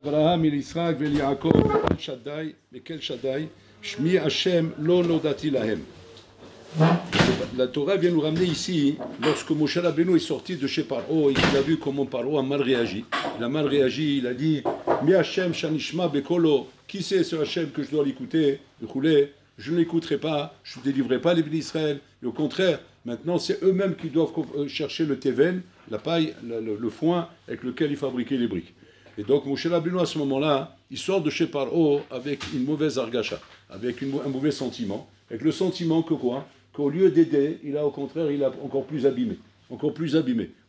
Abraham, Yitzhak, Yaakov, Mekel Shaddai, Shmi Hashem, Lo Nodati Lahem. La Torah vient nous ramener ici, lorsque Moshe Rabbeinu est sorti de chez Paro, il a vu comment Paro a mal réagi. Il a mal réagi, il a dit Mi Hashem Shanishma Bekolo, qui c'est ce Hashem que je dois l'écouter, je ne l'écouterai pas, je ne délivrerai pas les bénis d'Israël. Et au contraire, maintenant c'est eux-mêmes qui doivent chercher le teven, la paille, le foin avec lequel ils fabriquaient les briques. Et donc Moshe Rabbeinu à ce moment-là, il sort de chez Paro avec une mauvaise argacha, avec un mauvais sentiment, avec le sentiment que quoi? Qu'au lieu d'aider, il a au contraire, il a encore plus abîmé.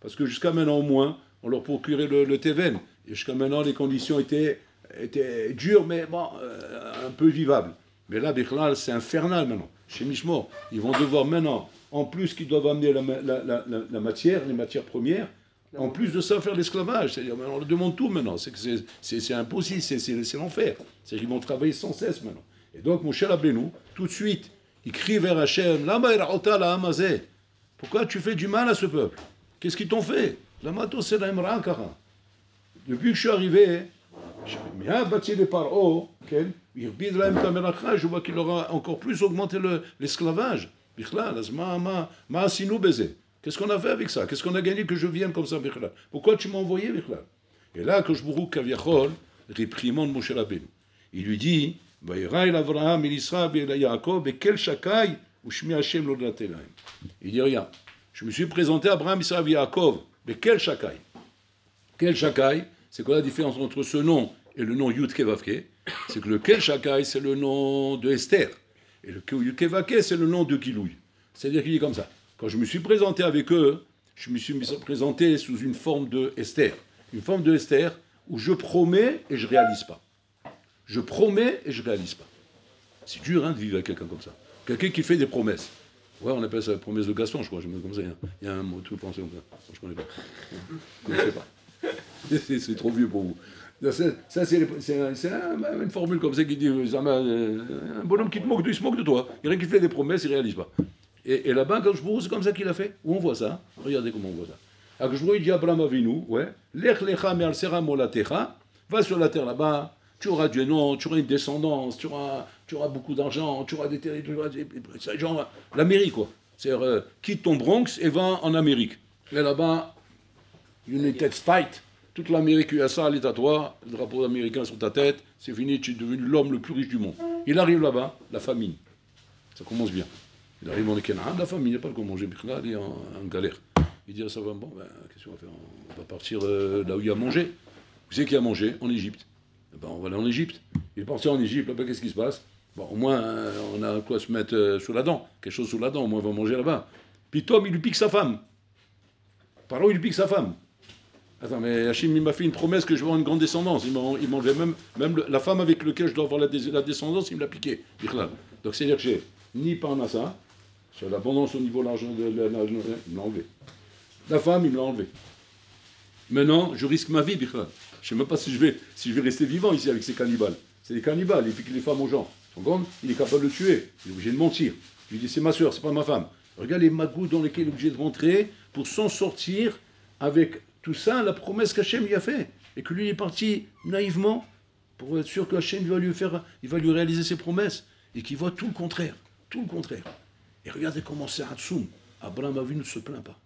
Parce que jusqu'à maintenant au moins, on leur procurait le teven. Et jusqu'à maintenant, les conditions étaient dures, mais bon, un peu vivables. Mais là, Bichlal, c'est infernal maintenant. Chez Mishmor, ils vont devoir maintenant, en plus qu'ils doivent amener la matière, les matières premières, en plus de ça, faire l'esclavage. C'est-à-dire, on leur demande tout maintenant. C'est impossible, c'est l'enfer. C'est qu'ils vont travailler sans cesse maintenant. Et donc, Moshe Rabbeinu, tout de suite, il crie vers Hachem, pourquoi tu fais du mal à ce peuple? Qu'est-ce qu'ils t'ont fait? Depuis que je suis arrivé, je vois qu'il aura encore plus augmenté l'esclavage. Qu'est-ce qu'on a fait avec ça? Qu'est-ce qu'on a gagné que je vienne comme ça? Pourquoi tu m'as envoyé? Et là, que je vous Kaviachol réprimande Moshe Rabbeinu. Il lui dit, il dit rien. Je me suis présenté à Abraham, Israël, Yaakov. Mais quel Shakai? Quel Shakai? C'est quoi la différence entre ce nom et le nom Yud Kevavke? C'est que le Kel Shakai, c'est le nom de Esther. Et le Yud Kevavke, c'est le nom de Gilouï. C'est-à-dire qu'il dit comme ça. Quand je me suis présenté avec eux, je me suis présenté sous une forme de Esther. Une forme de Esther où je promets et je ne réalise pas. Je promets et je ne réalise pas. C'est dur de vivre avec quelqu'un comme ça. Quelqu'un qui fait des promesses. Ouais, on appelle ça la promesse de Gaston, je crois. Je me comme ça. Il y a un mot tout français comme ça. Je ne connais pas. Je ne sais pas. C'est trop vieux pour vous. Ça, c'est une formule comme ça qui dit un bonhomme qui te moque, il se moque de toi. Il y a rien qui fait des promesses, il ne réalise pas. Et là-bas, quand je vous c'est comme ça qu'il a fait. Où on voit ça? Regardez comment on voit ça. Alors je il dit à Abraham Avinu, ouais, Lech lecha me'al sera molatecha, va sur la terre là-bas. Tu auras du nom, tu auras une descendance, tu auras beaucoup d'argent, tu auras des territoires, c'est genre l'Amérique quoi. C'est-à-dire quitte ton Bronx et va en Amérique. Et là-bas, United States, toute l'Amérique USA elle est à toi, le drapeau américain sur ta tête, c'est fini, tu es devenu l'homme le plus riche du monde. Il arrive là-bas, la famine. Ça commence bien. Il arrive en Canaan, la famine, il n'y a pas de quoi manger, il est en galère. Il dit ça va, bon, qu'est-ce qu'on va faire? On va partir là où il y a à manger. Vous savez qui a mangé? En Égypte. Ben, on va aller en Égypte. Il est parti en Égypte, là-bas, qu'est-ce qui se passe? Bon, au moins, on a quoi se mettre sous la dent, quelque chose sous la dent, au moins on va manger là-bas. Puis Tom, il lui pique sa femme. Paro, il lui pique sa femme. Attends, mais Hachim, il m'a fait une promesse que je vais avoir une grande descendance. Il m'enlevait même la femme avec laquelle je dois avoir la descendance, il me l'a piqué. Donc c'est-à-dire que j'ai ni Parnassa, sur l'abondance au niveau de l'argent, il me l'a enlevé. La femme, il me l'a enlevé. Maintenant, je risque ma vie, Bichla. Je ne sais même pas si je vais rester vivant ici avec ces cannibales. C'est des cannibales, ils piquent les femmes aux gens. Il est capable de le tuer, il est obligé de mentir. Je lui dis, c'est ma soeur, c'est pas ma femme. Regarde les magouts dans lesquels il est obligé de rentrer pour s'en sortir avec tout ça, la promesse qu'Hachem lui a fait. Et que lui il est parti naïvement pour être sûr qu'Hachem il va lui réaliser ses promesses. Et qu'il voit tout le contraire. Tout le contraire. Et regardez comment c'est Hatsoum. Abraham Avinu ne se plaint pas.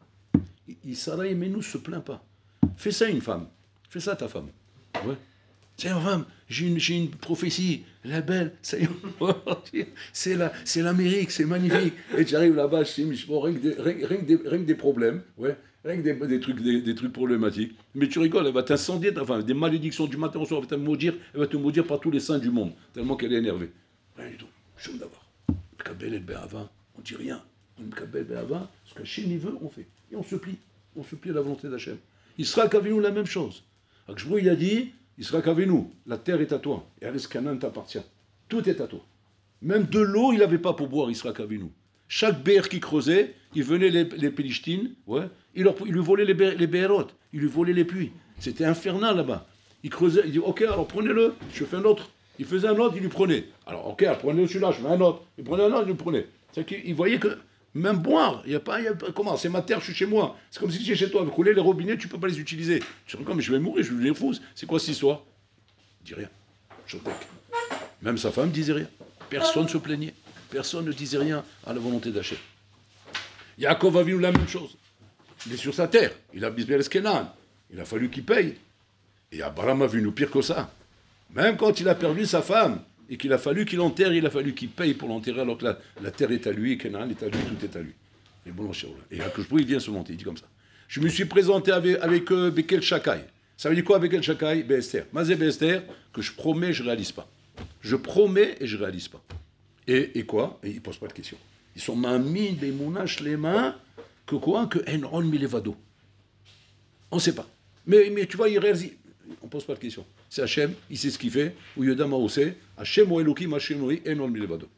Sarah Emenu ne se plaint pas. Fais ça une femme. Fais ça ta femme. Ouais. C'est une femme. J'ai une prophétie. Elle est belle. C'est l'Amérique. C'est magnifique. Et tu arrives là-bas, rien que des problèmes. Ouais. Rien que des trucs problématiques. Mais tu rigoles, elle va t'incendier ta femme. Des malédictions du matin au soir. Elle va te maudire par tous les saints du monde. Tellement qu'elle est énervée. Rien du tout. Je veux d'abord. Kabel et Be'ava. On dit rien. On Kabel Be'ava. Ce qu'Hachem il veut, on fait. Et on se plie. On se plie à la volonté d'Hachem. Israël Kavinu, la même chose. Akshbou, il a dit, Israël Kavinu, la terre est à toi, et Ares Canaan t'appartient. Tout est à toi. Même de l'eau, il n'avait pas pour boire, Israël Kavinu. Chaque bér qui creusait, il venait les Pélistines, ouais, il lui volait les bérotes, il lui volait les puits. C'était infernal là-bas. Il creusait, il dit, ok, alors prenez-le, je fais un autre. Il faisait un autre, il lui prenait. Alors, ok, alors prenez celui-là, je fais un autre. Il prenait un autre, il lui prenait. C'est qu'il voyait que même boire, il y a pas, comment? C'est ma terre, je suis chez moi. C'est comme si tu es chez toi. Avec rouler les robinets, tu ne peux pas les utiliser. Je suis comme, je vais mourir, je vais les fous. C'est quoi cette histoire? dit rien. Chotek. Même sa femme disait rien. Personne ne se plaignait. Personne ne disait rien à la volonté d'Hachem. Yaakov a vu la même chose. Il est sur sa terre. Il a Bisbel Eskenan. Il a fallu qu'il paye. Et Abraham a vu nous pire que ça. Même quand il a perdu sa femme et qu'il a fallu qu'il enterre, il a fallu qu'il paye pour l'enterrer alors que la terre est à lui, Kenan est à lui, tout est à lui. Et bon, et Akouchbou, il vient se monter, il dit comme ça. Je me suis présenté avec Bekel Shakai. Ça veut dire quoi Bekel Shakai? Esther. Mazé Esther, que je promets, je ne réalise pas. Je promets et je ne réalise pas. Et quoi? Et il ne pose pas de questions. Ils sont mamis des mounaches les mains que quoi? Que Enron Milevado. On ne sait pas. Mais tu vois, il réalise. On ne pose pas de questions. C'est Hachem, il sait ce qu'il fait. Ou Yodam Aosé, Hachem ou Elohim, Hachem ou Enron Milevado.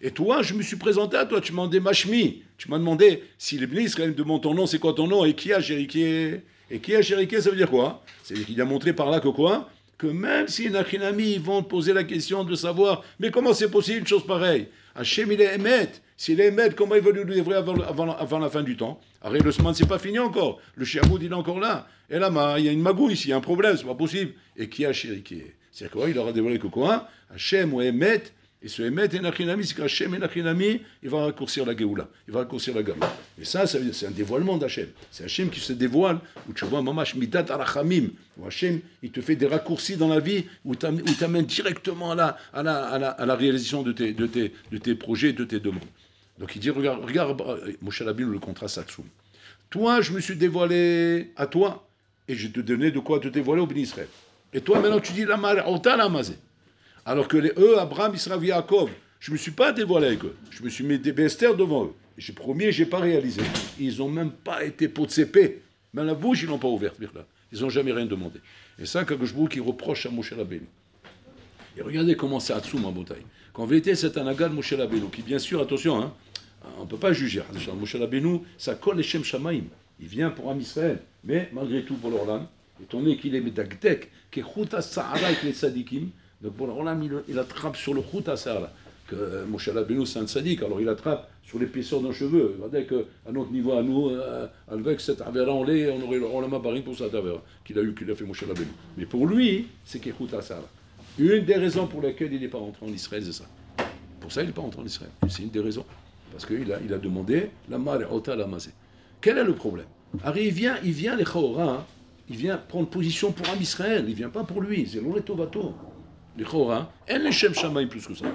Et toi, je me suis présenté à toi, tu m'as demandé Mashmi. Tu m'as demandé si les Bnei Israël me demandent ton nom, c'est quoi ton nom? Et qui a Jériké? Et qui a Jériké, ça veut dire quoi? C'est-à-dire qu'il a montré par là que quoi? Que même si les Nachinami vont te poser la question de savoir, mais comment c'est possible une chose pareille? Hachem, il est Emet. S'il est Emet, comment il va nous livrer avant la fin du temps? Arrête, le semaine, c'est pas fini encore. Le Shiamoud, il est encore là. Et là, il y a une magouille ici, il y a un problème, c'est pas possible. Et qui a Jériké? C'est-à-dire quoi? Il aura dévoilé que quoi? Hachem ou Emet. Et ce Emet et Nachinami, c'est qu'Hachem et Nachinami, il va raccourcir la Géoula, il va raccourcir la Gama. Et ça veut dire, c'est un dévoilement d'Hachem. C'est Hachem qui se dévoile, où tu vois, Mamash Midat Arachamim, où Hachem, il te fait des raccourcis dans la vie, où il t'amène directement à la réalisation de tes projets, de tes demandes. Donc il dit, regarde Moshe Rabbeinu, le contrat Satsoum. Toi, je me suis dévoilé à toi, et je te donnais de quoi te dévoiler au Béni Israël. Et toi, maintenant, tu dis, la Mare, Ota la Mazé. Alors que eux, Abraham, Israël, Yaakov, je ne me suis pas dévoilé avec eux. Je me suis mis des Esther devant eux. J'ai promis et je n'ai pas réalisé. Ils n'ont même pas été potsépés. Même la bouche, ils n'ont pas ouvert. Ils n'ont jamais rien demandé. Et ça, Kagojbou qui reproche à Moshe Rabbeinu. Et regardez comment c'est Hatsoum en bataille. Qu'en vérité, c'est un agal Moshe Rabbeinu, qui bien sûr, attention, hein, on ne peut pas juger. Moshe Rabbeinu, ça colle les Shem Shamaim. Il vient pour Am Israël. Mais malgré tout, pour l'Orlan, étant donné qu'il est Medagdek, qui est Chouta Sahara avec les Sadikim, donc bon, il attrape sur le Chouta Sahara, que Moshe Rabbeinu c'est un sadique, alors il attrape sur l'épaisseur d'un cheveu. Il va dire qu'à notre niveau, à nous, avec cette avéra, on aurait le Olama Barim pour cette avéra qu'il a fait Moshe Rabbeinu. Mais pour lui, c'est qu'il Chouta Sahara. Une des raisons pour lesquelles il n'est pas rentré en Israël, c'est ça. Pour ça, il n'est pas rentré en Israël. C'est une des raisons. Parce qu'il a demandé la Mare Ota la Mazé. Quel est le problème? Alors il vient les Chaora, il vient prendre position pour Am Israël, il ne vient pas pour lui, c'est l'Oletovato. Les Chaora, elle les Shem Shamaim plus que ça.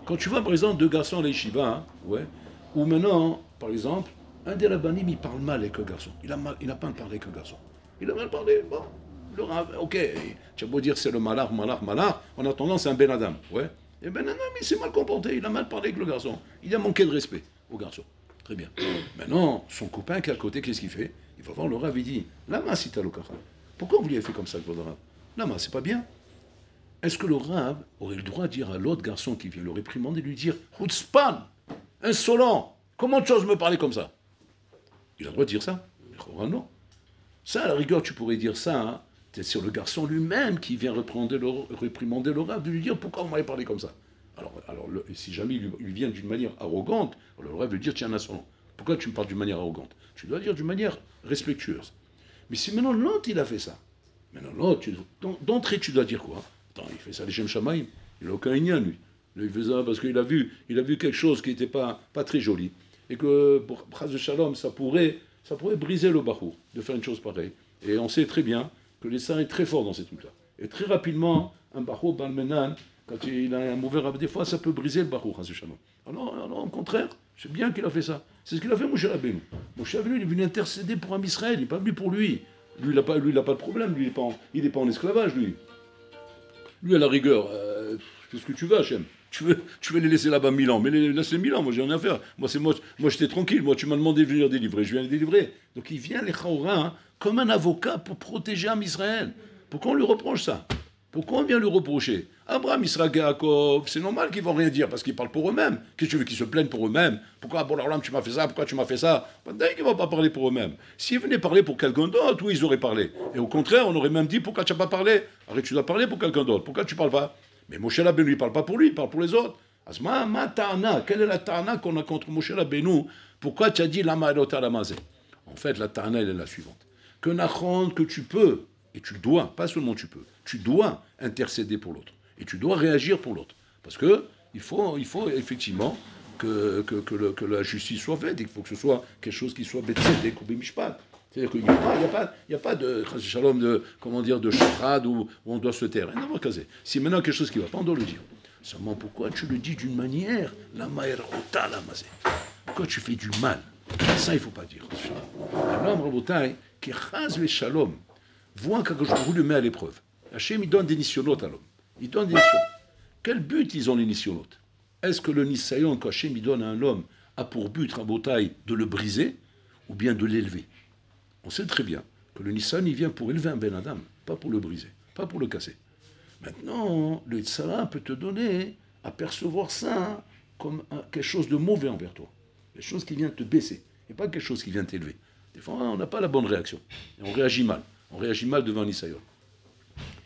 Quand tu vois par exemple deux garçons à l'Yeshiva, ouais, ou maintenant, par exemple, un des rabbanim, il parle mal avec le garçon. Il n'a pas parlé avec le garçon. Il a mal parlé, bon. Le rab, ok, tu as beau dire c'est le malach, en attendant c'est un Ben Adam, ouais. Et Ben Adam, il s'est mal comporté, il a mal parlé avec le garçon. Il a manqué de respect au garçon. Très bien. Maintenant, son copain qui est à côté, qu'est-ce qu'il fait? Il va voir le rab, il dit, Lama sita lokara. Pourquoi vous lui avez fait comme ça avec votre rab? Lama, c'est pas bien. Est-ce que le rab aurait le droit de dire à l'autre garçon qui vient le réprimander, de lui dire, Chutzpan, insolent, comment tu oses me parler comme ça? Il a le droit de dire ça? Non. Ça, à la rigueur, tu pourrais dire ça, hein. C'est sur le garçon lui-même qui vient réprimander le rab, de lui dire pourquoi vous m'avez parlé comme ça. Alors si jamais il vient d'une manière arrogante, alors le rab veut dire tiens, insolent. Pourquoi tu me parles d'une manière arrogante? Tu dois dire d'une manière respectueuse. Mais si maintenant l'autre il a fait ça, maintenant l'autre, d'entrée tu dois dire quoi? Attends, il fait ça les Shem Shamaim, il n'a aucun ignan lui. Il fait ça parce qu'il a vu quelque chose qui n'était pas très joli. Et que pour Chas de Shalom, ça pourrait briser le Bahour de faire une chose pareille. Et on sait très bien que les saints est très fort dans ces trucs-là. Et très rapidement, un Bahour Balmenan, quand il a un mauvais rab, des fois, ça peut briser le Bahour, Chas de Shalom. Alors, au contraire, c'est bien qu'il a fait ça. C'est ce qu'il a fait Moshe Rabbeinu. Moshe Rabbeinu, il est venu intercéder pour un Israël, il n'est pas venu pour lui. Lui, il n'a pas de problème, lui, il n'est pas en esclavage, lui. Lui, à la rigueur, qu'est-ce que tu veux, Hachem? Tu veux les laisser là-bas 1000 ans, mais laisse-les 1000 ans, moi j'ai rien à faire. Moi j'étais tranquille, moi tu m'as demandé de venir délivrer, je viens les délivrer. Donc il vient les Chaora comme un avocat pour protéger Am Israël. Pourquoi on lui reproche ça? Pourquoi on vient lui reprocher? Abraham, Israël, Yaakov, c'est normal qu'ils vont rien dire parce qu'ils parlent pour eux-mêmes. Qu'est-ce que tu veux qu'ils se plaignent pour eux-mêmes? Pourquoi, bon alors là, tu m'as fait ça, pourquoi tu m'as fait ça? D'ailleurs, ils ne vont pas parler pour eux-mêmes. S'ils venaient parler pour quelqu'un d'autre, oui, ils auraient parlé. Et au contraire, on aurait même dit, pourquoi tu n'as pas parlé? Arrête, tu dois parler pour quelqu'un d'autre, pourquoi tu ne parles pas? Mais Moshe Rabbeinu, il ne parle pas pour lui, il parle pour les autres. Asma, ma ta'ana, quelle est la ta'ana qu'on a contre Moshe Rabbeinu? Pourquoi tu as dit la ma'alota la mazé? En fait, la ta'ana, elle est la suivante. Que Nachon, que tu peux, et tu le dois, pas seulement tu peux, tu dois intercéder pour l'autre. Et tu dois réagir pour l'autre. Parce que il faut effectivement que la justice soit faite. Il faut que ce soit quelque chose qui soit betzedek ou bimishpat. C'est-à-dire qu'il n'y a pas de shalom, de charade où on doit se taire. Rien à voir, si maintenant quelque chose qui ne va pas, on doit le dire. Seulement, pourquoi tu le dis d'une manière, la ma'erota la mazé. Pourquoi tu fais du mal? Ça, il ne faut pas dire. Un homme, Rabotai, qui chaz le shalom, voit qu'Akadosh Baruch Hu le met à l'épreuve. Hachem, il donne des nisyonotes à l'homme. Il donne des nisyonotes. Quel but ils ont les nisyonotes? Est-ce que le nisayon qu'Hachem il donne à un homme a pour but, Rabotai, de le briser ou bien de l'élever? On sait très bien que le nisayon, il vient pour élever un ben adam, pas pour le briser, pas pour le casser. Maintenant, le tzara peut te donner à percevoir ça comme quelque chose de mauvais envers toi. Quelque chose qui vient te baisser, et pas quelque chose qui vient t'élever. Des fois, on n'a pas la bonne réaction. Et on réagit mal. On réagit mal devant un nisayon.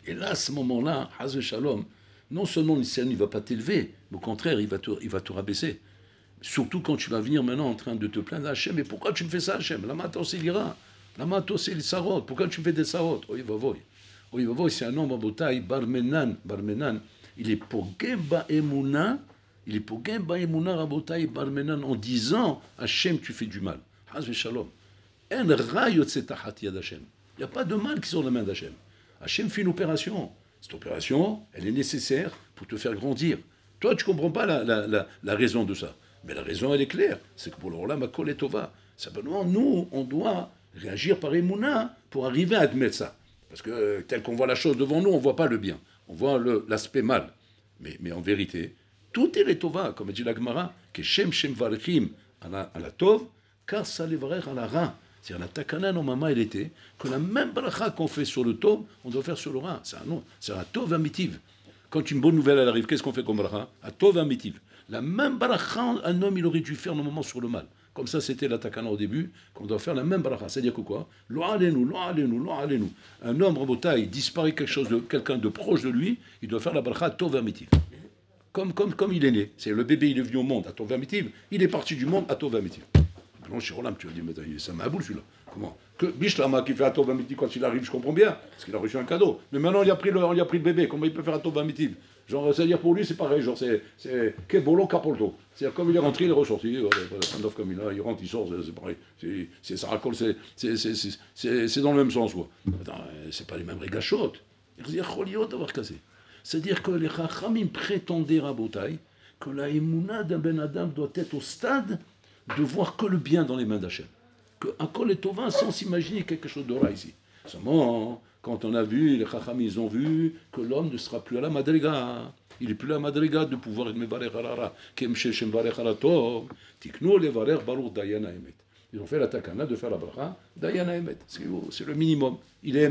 Et là, à ce moment-là, Haz Shalom, non seulement le nisayon ne va pas t'élever, mais au contraire, il va te rabaisser. Surtout quand tu vas venir maintenant en train de te plaindre à Hachem. Mais pourquoi tu me fais ça, Hachem? La mato, c'est l'ira. La mato, c'est les sarot. Pourquoi tu me fais des sarot? Oui, va voir. Oui, c'est un homme, Abotai, Barmenan, il est pogem ba'emuna, Rabotai, Barmenan, en disant, Hachem, tu fais du mal. Haz Shalom. En rayot setachat yad Hachem. Il n'y a pas de mal qui sort de la main d'Hachem. Hachem fait une opération. Cette opération, elle est nécessaire pour te faire grandir. Toi, tu ne comprends pas la raison de ça. Mais la raison, elle est claire. C'est que pour l'Olam, Akol et Tova. Simplement, nous, on doit réagir par Emouna pour arriver à admettre ça. Parce que tel qu'on voit la chose devant nous, on ne voit pas le bien. On voit l'aspect mal. Mais en vérité, tout est les Tova, comme dit la Gemara, que Shem Varechim à la Tov, car ça les varech à la Ra. C'est-à-dire la Takana, normalement, elle était que la même bracha qu'on fait sur le Tov, on doit faire sur le Ra. C'est un Tov amitiv. Quand une bonne nouvelle elle arrive, qu'est-ce qu'on fait comme bracha? Un Tov amitiv. La même bracha, un homme, il aurait dû faire normalement sur le mal. Comme ça, c'était la takana au début, qu'on doit faire la même bracha. C'est-à-dire que quoi? Lo alenu. Un homme, Rabotai, disparaît quelqu'un de proche de lui, il doit faire la bracha tov amitiv. Comme il est né. C'est le bébé, il est venu au monde à tov amitiv, il est parti du monde à tov amitiv. Non, chez Rolam, tu vas dire, mais ça m'a boule celui-là. Comment? Que Bishlama qui fait un tov amitiv quand il arrive, je comprends bien, parce qu'il a reçu un cadeau. Mais maintenant, il a pris le bébé, comment il peut faire un tov amitiv? Genre, c'est-à-dire pour lui, c'est pareil, genre, c'est Kebolo Capolto. C'est-à-dire, comme il est rentré, il est ressorti, comme il rentre, il sort, c'est pareil. Ça racole, c'est dans le même sens, quoi. Attends, c'est pas les mêmes régachotes. C'est-à-dire que les Chachamim prétendaient, Rabotai, que la émouna d'un Ben Adam doit être au stade de voir que le bien dans les mains d'Hachem. Que Akol et Tova, sans s'imaginer quelque chose de rare ici. Seulement, quand on a vu, les Chachamim, ils ont vu que l'homme ne sera plus à la madriga. Il n'est plus à la madriga de pouvoir être mevarech alara. Kem sheshem varech alatov. Tiknu levarech baruch dayan haemet. Ils ont fait la takana de faire la bracha dayan haemet. C'est le minimum. Il est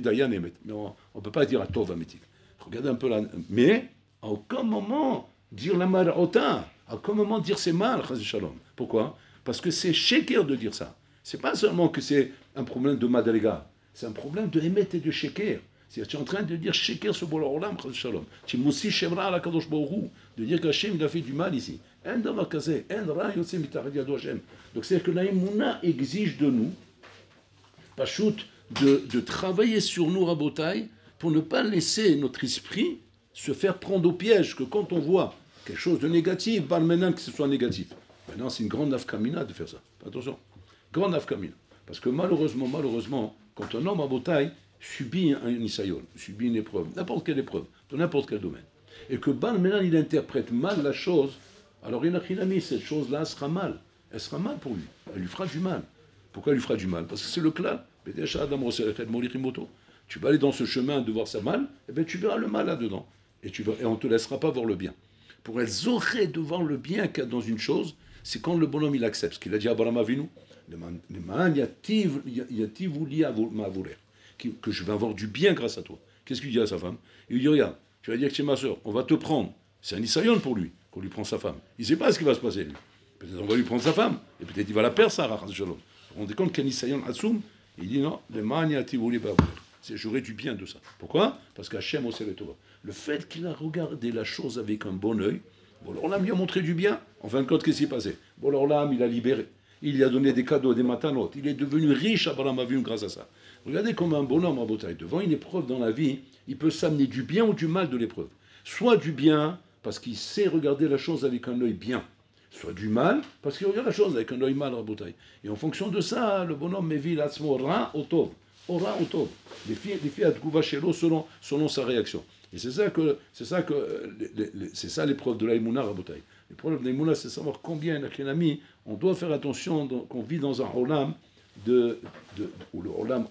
dayan haemet. Mais on ne peut pas dire à tov hametik. Regardez un peu là. Mais, à aucun moment, dire la mar'ota. À aucun moment dire c'est mal, chas shalom. Pourquoi? Parce que c'est sheker de dire ça. C'est pas seulement que c'est un problème de madriga. C'est un problème de émet et de sheker. C'est-à-dire, tu es en train de dire sheker sur Bola Olam, chas shalom. Tu moussi shemra ala kadosh baruch hu, de dire qu'Hachem il a fait du mal ici. En davar kazé, en ra yotse mitachat yado Hashem. Donc c'est-à-dire que la émouna exige de nous, pachout, de travailler sur nous, Rabotai, pour ne pas laisser notre esprit se faire prendre au piège, que quand on voit quelque chose de négatif, pas maintenant que ce soit négatif. Maintenant, c'est une grande nafkamina de faire ça. Attention, grande nafkamina. Parce que malheureusement, quand un homme à Botaï subit un nisayon, subit une épreuve, n'importe quelle épreuve, dans n'importe quel domaine, et que maintenant il interprète mal la chose, alors il cette chose-là sera mal. Elle sera mal pour lui. Elle lui fera du mal. Pourquoi elle lui fera du mal? Parce que c'est le clan. Tu vas aller dans ce chemin de voir ça mal, et bien tu verras le mal là-dedans. Et on ne te laissera pas voir le bien. Pour elles auraient de voir le bien qu'il y a dans une chose, c'est quand le bonhomme il accepte. Ce qu'il a dit à Abraham Avinu, que je vais avoir du bien grâce à toi. Qu'est-ce qu'il dit à sa femme? Il lui dit, regarde, tu vas dire que c'est ma soeur, on va te prendre. C'est un isayon pour lui, qu'on lui prend sa femme. Il ne sait pas ce qui va se passer, lui. Peut-être on va lui prendre sa femme, et peut-être il va la perdre, Sarah. Vous vous rendez compte qu'un isayon Hatsoum, il dit non, j'aurai du bien de ça. Pourquoi? Parce qu'Hachem aussi le Torah. Le fait qu'il a regardé la chose avec un bon œil, bon, l'Olam lui a montré du bien. En fin de compte, qu'est-ce qui s'est passé? Bon, l'Olam, il a libéré. il lui a donné des cadeaux, des matanotes. Il est devenu riche, Abraham Avinu, grâce à ça. Regardez comme un bonhomme, Rabotai, devant une épreuve dans la vie, il peut s'amener du bien ou du mal de l'épreuve. Soit du bien, parce qu'il sait regarder la chose avec un œil bien. Soit du mal, parce qu'il regarde la chose avec un œil mal, Rabotai. Et en fonction de ça, le bonhomme mévit l'atzmo ra otov. Ora otov. Les filles à Tgouva Shelo selon sa réaction. Et c'est ça l'épreuve de l'Aïmouna, Rabotai. L'épreuve de l'Aïmouna, c'est savoir combien, ami, on doit faire attention qu'on vit dans un olam ou le olam,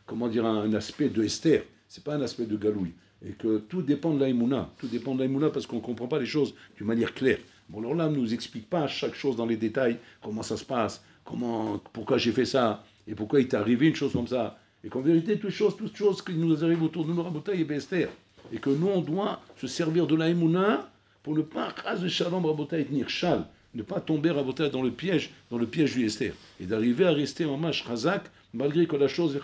comment dire, un aspect de Esther. C'est pas un aspect de Galouï. Et que tout dépend de l'Aïmouna. Tout dépend de l'Aïmouna parce qu'on ne comprend pas les choses d'une manière claire. Bon, l'olam ne nous explique pas chaque chose dans les détails, comment ça se passe, pourquoi j'ai fait ça, et pourquoi il t'est arrivé une chose comme ça. Et qu'en vérité, toutes choses qui nous arrivent autour de nous, Rabotai et Esther. Et que nous, on doit se servir de l'Aïmouna pour ne pas, ras shalom, Rabotai, tenir chal, ne pas tomber, Rabotai, dans le piège du Esther. Et d'arriver à rester en mâche razak, malgré que la chose,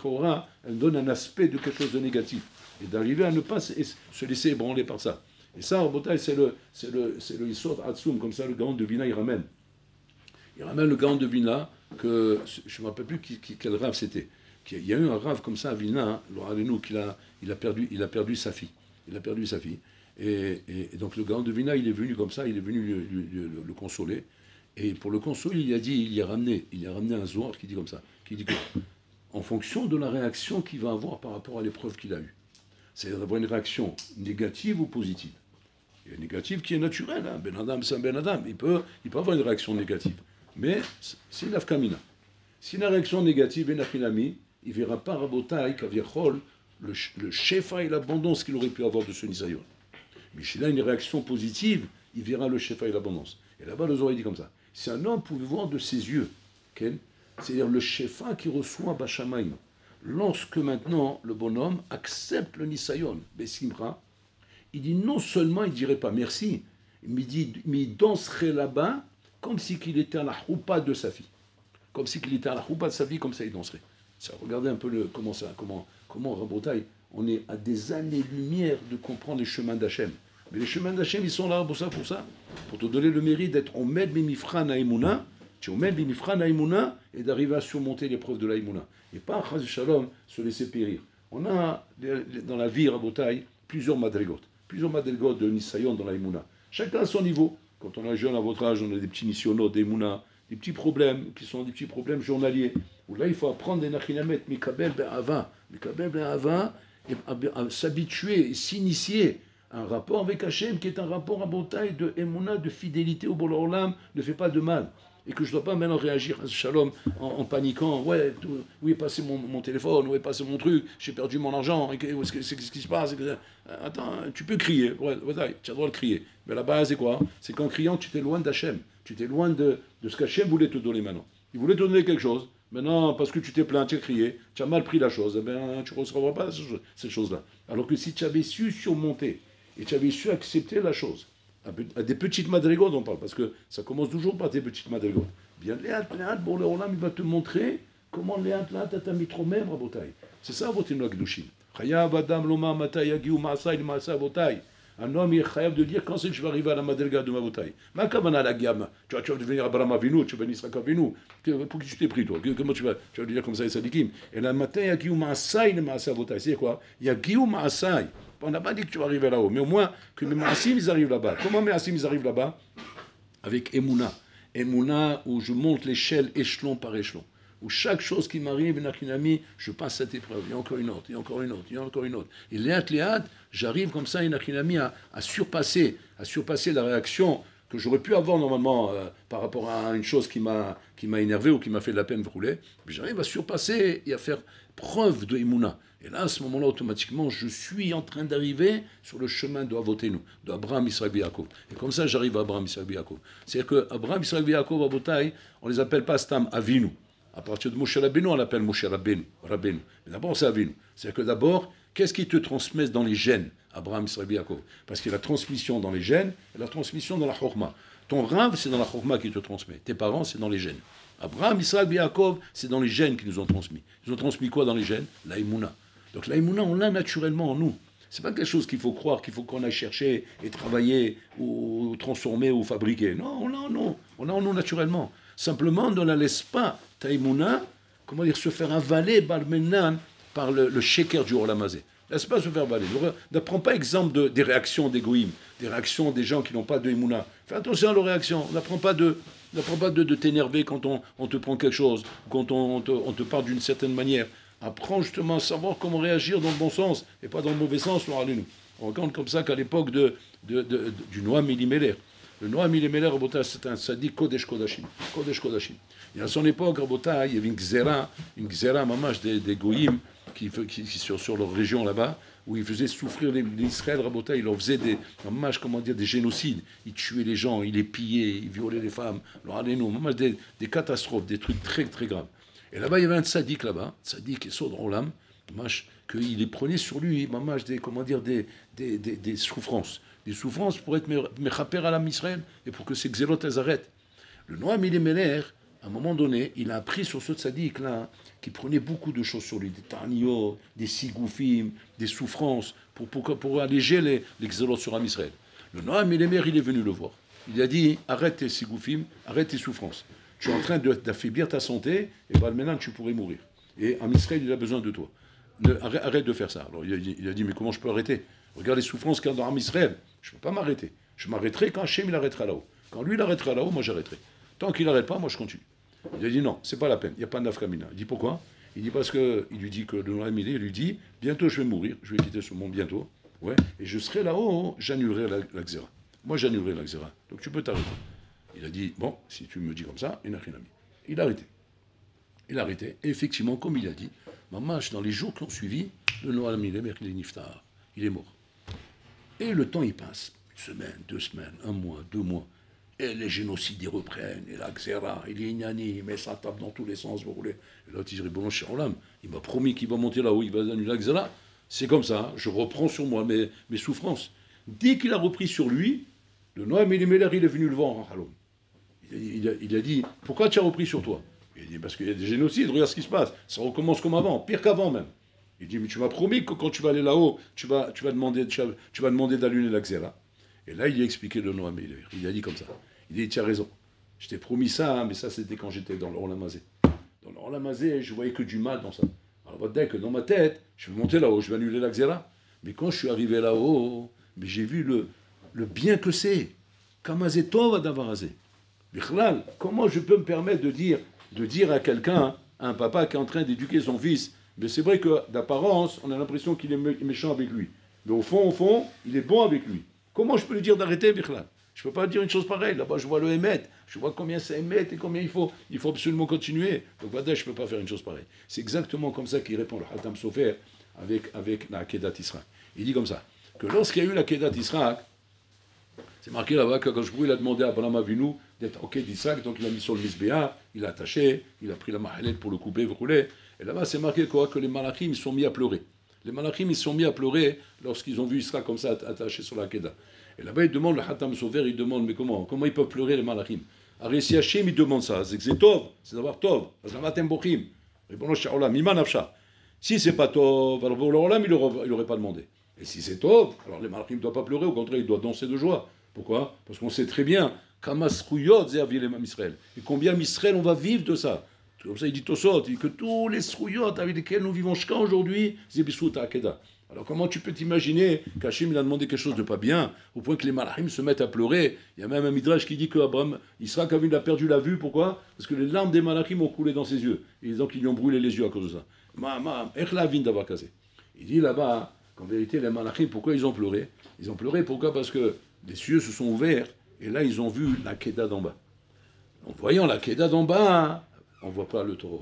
elle donne un aspect de quelque chose de négatif. Et d'arriver à ne pas se laisser ébranler par ça. Et ça, Rabotai, c'est le Yisod Atsoum, comme ça, le Gaon de Vina, il ramène. Il ramène le Gaon de Vina, que je ne me rappelle plus quel rave c'était. Il y a eu un rave comme ça à Vilna, il a perdu sa fille. Il a perdu sa fille. Et donc le Gaon de Vilna, il est venu comme ça, il est venu le consoler. Et pour le consoler, il a ramené un Zohar qui dit comme ça, qui dit que, en fonction de la réaction qu'il va avoir par rapport à l'épreuve qu'il a eue, c'est d'avoir une réaction négative ou positive. Il y a une négative qui est naturelle, hein. Ben Adam, c'est un Ben Adam, il peut avoir une réaction négative. Mais c'est une afkamina. Si la réaction négative est nafilami, il ne verra pas Rabotai, Kaviachol, le shefa et l'abondance qu'il aurait pu avoir de ce nisayon. Mais s'il a une réaction positive, il verra le shefa et l'abondance. Et là-bas, le Zohar dit comme ça. Si un homme pouvait voir de ses yeux, c'est-à-dire le shefa qui reçoit Bashamaim, lorsque maintenant le bonhomme accepte le nisayon, Besimra, il dit non seulement il ne dirait pas merci, mais il danserait là-bas comme si il était à la choupa de sa fille. Comme si il était à la choupa de sa vie, comme ça il danserait. Ça, regardez un peu comment Rabotai, on est à des années-lumière de comprendre les chemins d'Hachem. Mais les chemins d'Hachem, ils sont là pour ça. Pour te donner le mérite d'être Omed Bimifran Haïmouna, tu Omed Bimifran Haïmouna, et d'arriver à surmonter l'épreuve de l'Haïmouna. Et pas, Chaz Shalom, se laisser périr. On a, dans la vie, Rabotai, plusieurs madrigotes de Nisayon dans l'Haïmouna. Chacun à son niveau. Quand on est jeune à votre âge, on a des petits nisyonotes, des mouna, des petits problèmes qui sont des petits problèmes journaliers. Où là, il faut apprendre des nachinamet, mikabel be'ava, et à s'habituer, s'initier à un rapport avec Hachem qui est un rapport à Botaï de Emouna, de fidélité au Bola Olam, ne fait pas de mal. Et que je ne dois pas maintenant réagir, shalom, en paniquant. Ouais, où est passé mon téléphone, où est passé mon truc, j'ai perdu mon argent, qu'est-ce qui se passe? Attends, tu peux crier, ouais, tu as le droit de crier. Mais la base, c'est quoi? C'est qu'en criant, tu t'es loin d'Hachem. Tu t'es loin de ce qu'Hachem voulait te donner maintenant. Il voulait te donner quelque chose. Maintenant, parce que tu t'es plaint, tu as crié, tu as mal pris la chose, eh bien, tu ne recevras pas cette chose-là. Alors que si tu avais su surmonter et tu avais su accepter la chose, à des petites madrigotes, on parle, parce que ça commence toujours par des petites madrigotes. Bien, Léat, bon, le Olam, il va te montrer comment Léat, t'as mis trop même, Rabotai. C'est ça, votre Gdushin. Chayav Adam Loma Matai Yagiu Maasai Maasa Botai. Un homme, il est chayav de dire quand c'est que je vais arriver à la madriga de ma Botai. Ma kavana la gamme. Tu vas devenir Abraham Avinu, tu vas devenir Yitzhak Avinu. Pour qui tu t'es pris, toi? Comment tu vas dire comme ça, les sadikim? Et la Matai Yagiu Maasai Maasa Botai. C'est quoi? Yagiu Maasai. On n'a pas dit que tu vas arriver là-haut, mais au moins que mes Maasim, ils arrivent là-bas. Comment mes Maasim, ils arrivent là-bas? Avec Emouna. Emouna, où je monte l'échelle échelon par échelon. Où chaque chose qui m'arrive, je passe cette épreuve. Il y a encore une autre, il y a encore une autre, il y a encore une autre. Et léat, j'arrive comme ça, à surpasser la réaction que j'aurais pu avoir normalement par rapport à une chose qui m'a énervé ou qui m'a fait de la peine brûler. Mais j'arrive à surpasser et à faire preuve de Emouna. Et là, à ce moment-là, automatiquement, je suis en train d'arriver sur le chemin de Avotenu, de Abraham, Israël et Yaakov. Et comme ça, j'arrive à Abraham, Israël et Yaakov. C'est-à-dire que Abraham, Israël et Yaakov, à Botaï, on ne les appelle pas Stam Avinu. À partir de Moshe Rabbeinu, on l'appelle Moshe Rabbeinu. Mais d'abord, c'est Avinu. C'est-à-dire que d'abord, qu'est-ce qui te transmet dans les gènes, Abraham, Israël et Yaakov? Parce qu'il y a la transmission dans les gènes et la transmission dans la Chorma. Ton rave, c'est dans la Chorma qui te transmet. Tes parents, c'est dans les gènes. Abraham, Israël et Yaakov, c'est dans les gènes qu'ils nous ont transmis. Ils ont transmis quoi dans les gènes? L'aïmouna. Donc l'aïmouna, on l'a naturellement en nous. C'est pas quelque chose qu'il faut croire, qu'il faut qu'on aille chercher et travailler ou transformer ou fabriquer. Non, on l'a en nous. On l'a en nous naturellement. Simplement, ne la laisse pas, Taïmouna, comment dire, se faire avaler Balmenan par le shaker du Olamazé. Laisse pas se faire avaler. Ne prends pas exemple des réactions des goïms, des réactions des gens qui n'ont pas de Emouna. Fais attention à leurs réactions. N'apprends pas de t'énerver quand on te prend quelque chose, quand on te parle d'une certaine manière. Apprends justement à savoir comment réagir dans le bon sens et pas dans le mauvais sens. On raconte comme ça qu'à l'époque du Noam Elimelech. Le Noam Elimelech, c'est un sadique Kodesh Kodashim. Kodesh Kodashim. Et à son époque, il y avait une xéra mamash des goïms qui sur leur région là-bas, où ils faisaient souffrir l'Israël, il leur faisait des génocides. Ils tuaient les gens, ils les pillaient, ils violaient les femmes. Des catastrophes, des trucs très très graves. Et là-bas, il y avait un tzaddik là-bas, tzaddik et Sod Olam, qu'il les prenait sur lui, des souffrances. Des souffrances pour être mechaper à l'âme Israël et pour que ces xélotes elles arrêtent. Le Noam Elimelech, à un moment donné, il a appris sur ce tzaddik-là, qui prenait beaucoup de choses sur lui, des tarniot, des sigoufim, des souffrances, pour alléger les xélotes sur l'âme Israël. Le Noam Elimelech, il est venu le voir. Il a dit, arrête tes sigoufim, arrête tes souffrances. Tu es en train d'affaiblir ta santé, et maintenant tu pourrais mourir. Et l'âme Israël, il a besoin de toi. Arrête de faire ça. Alors il a dit, mais comment je peux arrêter? Regarde les souffrances qu'il y a dans l'âme Israël. Je ne peux pas m'arrêter. Je m'arrêterai quand Hachem il arrêtera là-haut. Quand lui il arrêtera là-haut, moi j'arrêterai. Tant qu'il n'arrête pas, moi je continue. Il a dit non, c'est pas la peine, il n'y a pas d'afkamina. Il dit pourquoi? Il dit parce que il lui dit que le Noam il lui dit bientôt je vais mourir, je vais quitter ce monde bientôt, ouais, et je serai là-haut, j'annulerai la xéra. Moi j'annulerai la xéra. Donc tu peux t'arrêter. Il a dit bon, si tu me dis comme ça, il n'a rien à dire. Il a arrêté. Il a arrêté. Et effectivement, comme il a dit, mamash, dans les jours qui ont suivi, le Noam il est niftar, il est mort. Et le temps, il passe. Une semaine, 2 semaines, 1 mois, 2 mois. Et les génocides, ils reprennent. Et la xéra, il est ignani, mais ça tape dans tous les sens, vous voulez. Et là, tu dirais, bon, cher Olam, il m'a promis qu'il va monter là-haut, il va annuler la xéra. C'est comme ça, je reprends sur moi mes souffrances. Dès qu'il a repris sur lui, le Noam Elimelech, il est venu le voir en Halom. Il a dit, pourquoi tu as repris sur toi? Il a dit, parce qu'il y a des génocides, regarde ce qui se passe. Ça recommence comme avant, pire qu'avant même. Il dit, mais tu m'as promis que quand tu vas aller là-haut, tu vas demander d'allumer la xéra. Et là, il a expliqué le Noam Elimelech. Il a dit comme ça. Il a dit, tu as raison. Je t'ai promis ça, mais ça, c'était quand j'étais dans le Olamazé. Dans le Olamazé, je voyais que du mal dans ça. Alors, dès que dans ma tête, je vais monter là-haut, je vais annuler la xéra. Mais quand je suis arrivé là-haut, mais j'ai vu le bien que c'est. Kamazé tov adavarazé. Bichlal, comment je peux me permettre de dire à quelqu'un, à un papa qui est en train d'éduquer son fils, mais c'est vrai que d'apparence, on a l'impression qu'il est méchant avec lui. Mais au fond, il est bon avec lui. Comment je peux lui dire d'arrêter, Bichlal? Je ne peux pas dire une chose pareille. Là-bas, je vois le Hémet. Je vois combien c'est Hémet et combien il faut absolument continuer. Donc, voilà, je ne peux pas faire une chose pareille. C'est exactement comme ça qu'il répond le Hatam Sofer avec la Kedat Israq. Il dit comme ça, que lorsqu'il y a eu la Kedat Israq, c'est marqué là-bas que quand il a demandé à Abraham Avinu d'être au Kedat Israq, donc il a mis sur le Misbéa, il a attaché, il a pris la mahalet pour le couper, vous roulez. Et là-bas, c'est marqué quoi, que les malachim sont mis à pleurer. Les malachim, ils sont mis à pleurer lorsqu'ils ont vu Israq comme ça attaché sur la Kedah. Et là-bas, il demande, le Hatam Sofer, il demande, mais comment ils peuvent pleurer les malachim? Alors si Hachem, il demande ça, c'est que c'est tov, c'est d'avoir tov. Si c'est pas tov, alors pour l'olam, il n'aurait pas demandé. Et si c'est tov, alors les malachim ne doivent pas pleurer, au contraire, ils doivent danser de joie. Pourquoi? Parce qu'on sait très bien, Kamas Rouyot, Zervi les Israël. Et combien Israël on va vivre de ça? Comme ça, il dit Tosot, il dit que tous les Rouyot avec lesquels nous vivons jusqu'à aujourd'hui, Zebisut Akeda. Alors comment tu peux t'imaginer qu'Hachem il a demandé quelque chose de pas bien, au point que les malachim se mettent à pleurer? Il y a même un midrash qui dit qu'Abraham, Israël a perdu la vue, pourquoi? Parce que les larmes des malachim ont coulé dans ses yeux. Et donc ils lui ont brûlé les yeux à cause de ça. Il dit là-bas qu'en vérité les malachim, pourquoi ils ont pleuré? Ils ont pleuré pourquoi? Parce que les cieux se sont ouverts, et là ils ont vu la Kedah d'en bas. En voyant la Kedah d'en bas, on ne voit pas le tov.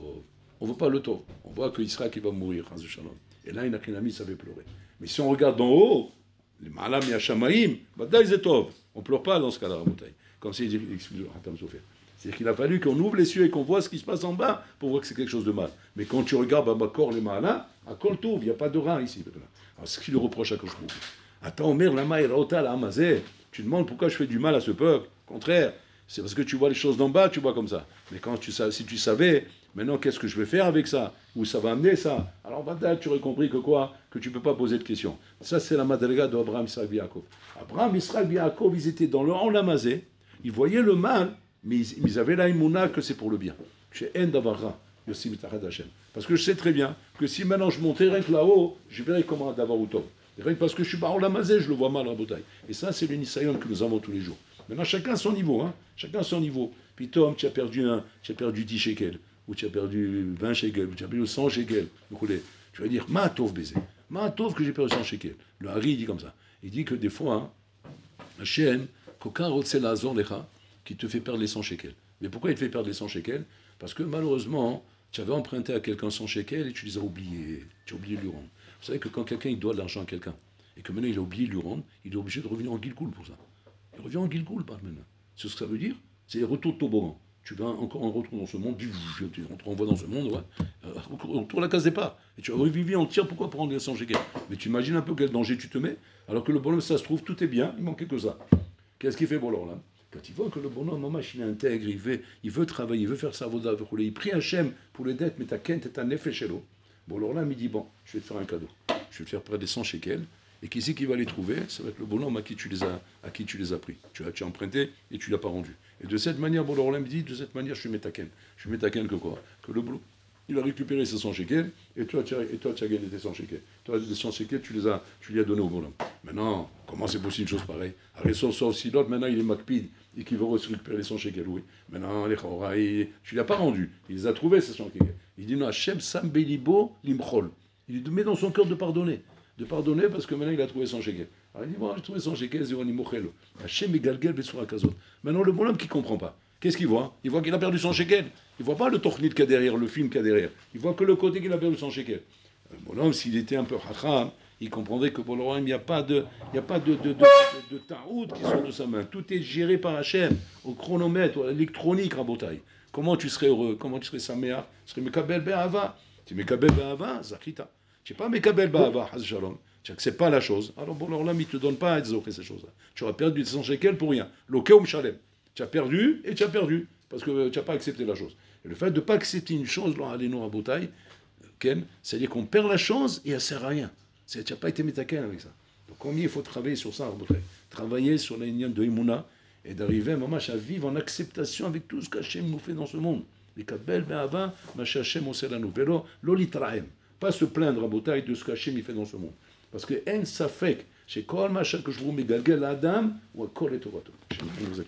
On voit pas le tov. On voit que Israël va mourir, et là, il a mis, ça avait pleuré. Mais si on regarde d'en haut, les malam yashamaim, badaï zetov. On ne pleure pas dans ce cas-là, Rabotai. Comme c'est dit, excusez le Hatam Sofer. C'est-à-dire qu'il a fallu qu'on ouvre les cieux et qu'on voit ce qui se passe en bas pour voir que c'est quelque chose de mal. Mais quand tu regardes Babakor, les malam, à Koltouv, il n'y a pas de rein ici. Alors, ce qu'il lui reproche à Koshkou. Attends, Omer, lama et raota, la amazé. Tu demandes pourquoi je fais du mal à ce peuple. Au contraire, c'est parce que tu vois les choses d'en bas, tu vois comme ça. Mais si tu savais, maintenant, qu'est-ce que je vais faire avec ça? Où ça va amener ça? Alors, maintenant, tu aurais compris que quoi? Que tu ne peux pas poser de questions. Ça, c'est la madriga d'Abraham, Israël, Yaakov. Abraham, Israël, Yaakov, ils étaient dans le Olamazé. Ils voyaient le mal, mais ils avaient la imuna que c'est pour le bien. Chez En Davara, Yossi Mitachad Hashem. Parce que je sais très bien que si maintenant je montais rien que là-haut, je verrais comment Davar ou Tov. Rien que parce que je suis Barola Mazé, je le vois mal, Rabotai. Et ça, c'est le Nisayon que nous avons tous les jours. Maintenant, chacun à son niveau, hein. Chacun à son niveau. Puis Tom, tu as perdu 10 shekels, ou tu as perdu 20 shekels, ou tu as perdu 100 shekels. Tu vas dire, Ma'atov baiser. Ma'atov que j'ai perdu 100 shekels. Le Hari dit comme ça. Il dit que des fois, hein, Hachem, qu'aucun rotsel azor lecha, qui te fait perdre les 100 shekels. Mais pourquoi il te fait perdre les 100 shekels? Parce que malheureusement, tu avais emprunté à quelqu'un 100 shekels et tu les as oubliés. Tu as oublié de lui rendre. Vous savez que quand quelqu'un il doit de l'argent à quelqu'un, et que maintenant il a oublié de lui rendre, il est obligé de revenir en Gilgoul pour ça. Il revient en Gilgoul, pas maintenant. C'est ce que ça veut dire? C'est les retours de toboggan. Tu vas encore en retour dans ce monde, on te renvoie dans ce monde, ouais. Retour à la case départ. Et tu vas revivre entière, pourquoi pour rendre les 100 shekels? Mais tu imagines un peu quel danger tu te mets, alors que le bonhomme, ça se trouve, tout est bien, il manquait que ça. Qu'est-ce qu'il fait pour l'or là? Quand il voit que le bonhomme, maman, il est intègre, il veut travailler, il veut faire sa voda, il prie Hachem pour les dettes, mais ta kent est un effet chez l'eau. Bon, alors là, il me dit, bon, je vais te faire un cadeau. Je vais te faire près des 100 shekels. Et qui c'est qui va les trouver? Ça va être le bonhomme à qui tu les as pris. Tu as emprunté et tu ne l'as pas rendu. Et de cette manière, bon, alors là, il me dit, de cette manière, je suis métaken. Je suis métaken que quoi? Que le boulot. Il a récupéré ses 100 shekels, et toi, tu as gagné tes 100 shekels. Toi, les 100 shekels, tu lui as donné au bonhomme. Maintenant, comment c'est possible une chose pareille? Sauf si l'autre, maintenant, il est macpide, et qu'il veut récupérer les 100 shekels, oui. Maintenant, tu ne l'as pas rendu. Il les a trouvés, ces 100 shekels. Il dit, non, Hachem Sam Belibo Limchol. Il met dans son cœur de pardonner. De pardonner parce que maintenant, il a trouvé 100 shekels. Alors, il dit, bon, j'ai trouvé 100 shekels, Zironi Mochelo. Hachem Egalgel Betsura Kazot. Maintenant, le bonhomme qui ne comprend pas. Qu'est-ce qu'il voit? Il voit qu'il a perdu 100 shekels. Il ne voit pas le tornit qu'il y a derrière, le film qu'il y a derrière. Il voit que le côté qu'il a perdu 100 shekels. Le bonhomme, s'il était un peu hacham, il comprendrait que pour le royaume, il n'y a pas de taoud qui sort de sa main. Tout est géré par Hachem, au chronomètre, à l'électronique, Rabotai. Comment tu serais heureux? Comment tu serais saméach? Tu serais Mekabel Be'ava. Tu es Mekabel Be'ava, Zakita. Tu n'es pas Mekabel Be'ava, Haz Shalom. Tu n'acceptes pas la chose. Alors bon, alors là, il ne te donne pas à offrir ces choses-là. Tu auras perdu 100 shekels pour rien. L'okeum Shalem. Tu as perdu et tu as perdu. Parce que tu n'as pas accepté la chose. Et le fait de ne pas accepter une chose, là, allez, nous, à Botaï, c'est-à-dire qu'on perd la chose et elle ne sert à rien. Tu n'as pas été métaken avec ça. Donc, combien il faut travailler sur ça, à Botaï? Travailler sur la ligne de Imuna et d'arriver, maman, à vivre en acceptation avec tout ce qu'Hachem nous fait dans ce monde. Les kabel, be'ava, macha Hachem oselanou. Velo, lolitrahem. Pas se plaindre à Botaï de ce qu'Hachem fait dans ce monde. Parce que en safek, chez kol macha que je vous megalgel adam, ou à kol et tovato. Je ne vous